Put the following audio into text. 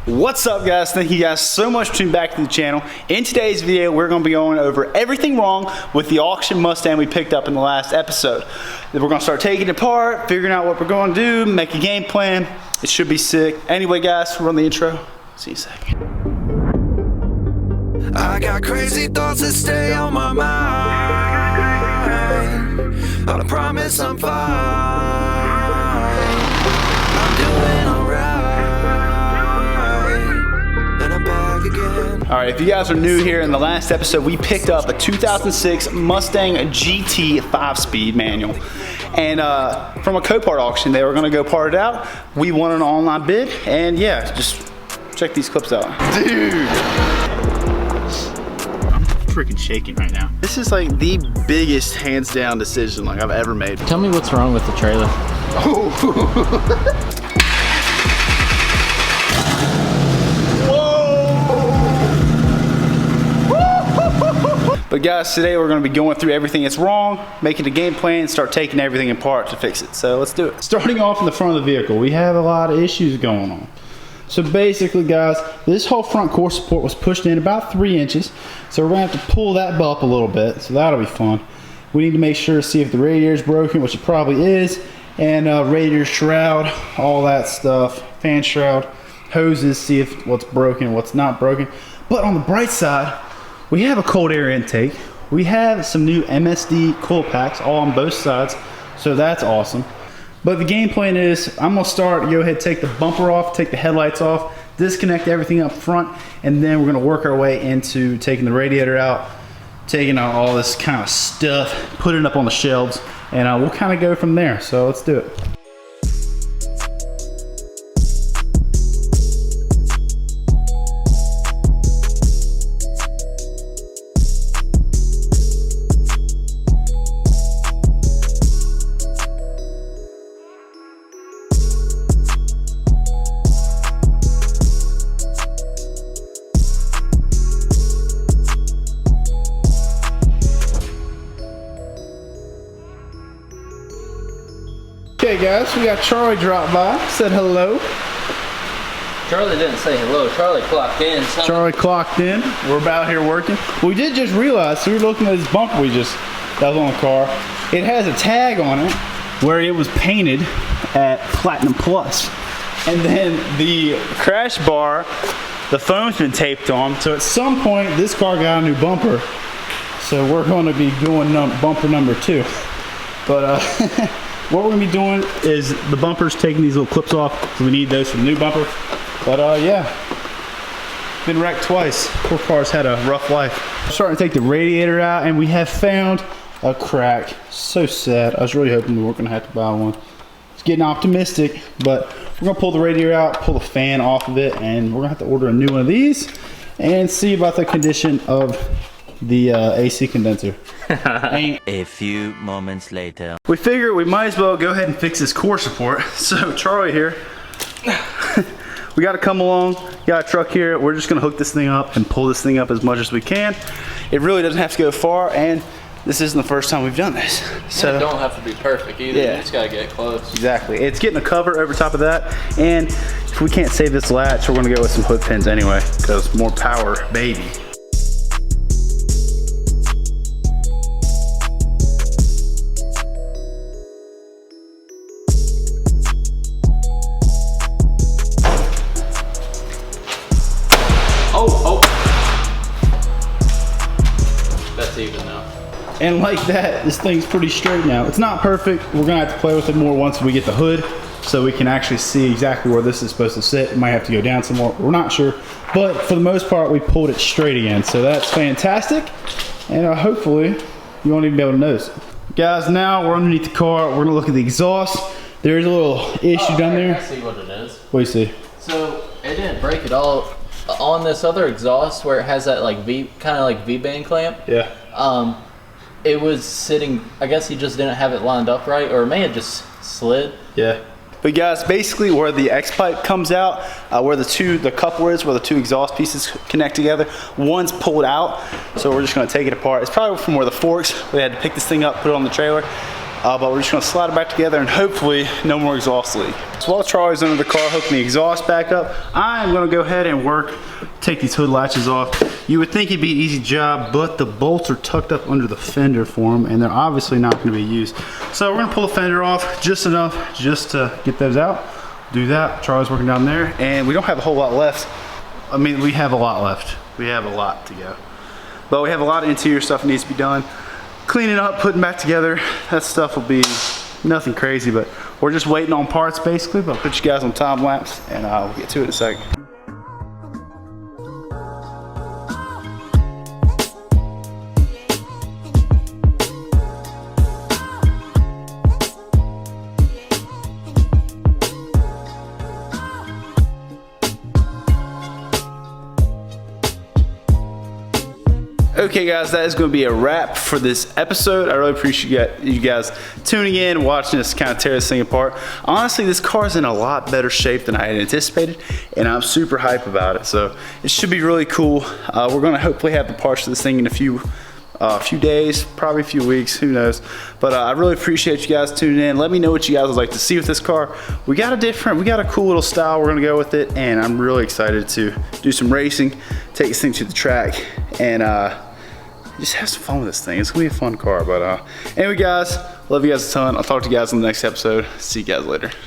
What's up, guys? Thank you guys so much for tuning back to the channel. In today's video, we're going to be going over everything wrong with the auction Mustang we picked up in the last episode. Then we're going to start taking it apart, figuring out what we're going to do, make a game plan. It should be sick. Anyway, guys, run the intro. See you in a second. I got crazy thoughts that stay on my mind. I promise I'm fine. I'm doing alright. And I'm back again. All right, if you guys are new here, in the last episode, we picked up a 2006 Mustang Gt 5-speed manual. And from a Copart auction, they were gonna go part it out. We won an online bid, and yeah, just check these clips out. Dude! I'm freaking shaking right now. This is like the biggest hands down decision like I've ever made. Tell me what's wrong with the trailer. Oh. But guys, today we're going to be going through everything that's wrong, making a game plan, and start taking everything apart to fix it. So let's do it. Starting off in the front of the vehicle, we have a lot of issues going on. So basically, guys, this whole front core support was pushed in about 3 inches. So we're going to have to pull that up a little bit. So that'll be fun. We need to make sure to see if the radiator is broken, which it probably is, and radiator shroud, all that stuff, fan shroud, hoses, see if what's broken, what's not broken. But on the bright side, we have a cold air intake. We have some new MSD coil packs all on both sides, so that's awesome. But the game plan is, I'm gonna start, go ahead, take the bumper off, take the headlights off, disconnect everything up front, and then we're gonna work our way into taking the radiator out, taking out all this kind of stuff, putting it up on the shelves, and we'll kind of go from there. So let's do it. Okay guys, we got Charlie drop by, said hello. Charlie didn't say hello. Charlie clocked in. Charlie clocked in. We're about here working. We did just realize, so we were looking at this bumper that was on the car. It has a tag on it where it was painted at Platinum Plus. And then the crash bar, the foam's been taped on. So at some point, this car got a new bumper. So we're gonna be doing bumper number 2. But what we're gonna be doing is the bumper's taking these little clips off, so we need those for the new bumper. But yeah, been wrecked twice. Poor car's had a rough life. I'm starting to take the radiator out, and we have found a crack. So sad. I was really hoping we weren't gonna have to buy one. It's getting optimistic, but we're gonna pull the radiator out, pull the fan off of it, and we're gonna have to order a new one of these and see about the condition of the AC condenser. A few moments later. We figure we might as well go ahead and fix this core support. So Charlie here, we got to come along, got a truck here. We're just gonna hook this thing up and pull this thing up as much as we can. It really doesn't have to go far, and this isn't the first time we've done this. So it don't have to be perfect either. Yeah. You just gotta get close. Exactly. It's getting a cover over top of that, and if we can't save this latch, we're gonna go with some hood pins anyway, because more power, baby. Oh. That's even now. And like that, this thing's pretty straight now. It's not perfect. We're gonna have to play with it more once we get the hood, so we can actually see exactly where this is supposed to sit. It might have to go down some more, we're not sure. But for the most part, we pulled it straight again. So that's fantastic. And hopefully, you won't even be able to notice it. Guys, now we're underneath the car. We're gonna look at the exhaust. There's a little issue down there. I see what it is. What do you see? So it didn't break at all on this other exhaust where it has that like kind of like V-band clamp. Yeah. It was sitting, I guess he just didn't have it lined up right, or it may have just slid. Yeah. But guys, basically where the X pipe comes out, where the coupler is, where the 2 exhaust pieces connect together, one's pulled out. So we're just gonna take it apart. It's probably from where the forks, we had to pick this thing up, put it on the trailer. but we're just gonna slide it back together and hopefully no more exhaust leak. So while Charlie's under the car hooking the exhaust back up, I am gonna go ahead and take these hood latches off. You would think it'd be an easy job, but the bolts are tucked up under the fender for them, and they're obviously not gonna be used. So we're gonna pull the fender off just enough just to get those out. Do that. Charlie's working down there, and we don't have a whole lot left. I mean, we have a lot left. We have a lot to go. But we have a lot of interior stuff that needs to be done. Cleaning up, putting back together, that stuff will be nothing crazy, but we're just waiting on parts basically. But I'll put you guys on time lapse, and we'll get to it in a second. Okay guys, that is going to be a wrap for this episode. I really appreciate you guys tuning in, watching us kind of tear this thing apart. Honestly, this car is in a lot better shape than I had anticipated, and I'm super hype about it. So it should be really cool. We're going to hopefully have the parts of this thing in a few days, probably a few weeks, who knows. But I really appreciate you guys tuning in. Let me know what you guys would like to see with this car. We got a cool little style we're gonna go with it, and I'm really excited to do some racing, take this thing to the track, and just have some fun with this thing. It's gonna be a fun car. But anyway guys, love you guys a ton. I'll talk to you guys in the next episode. See you guys later.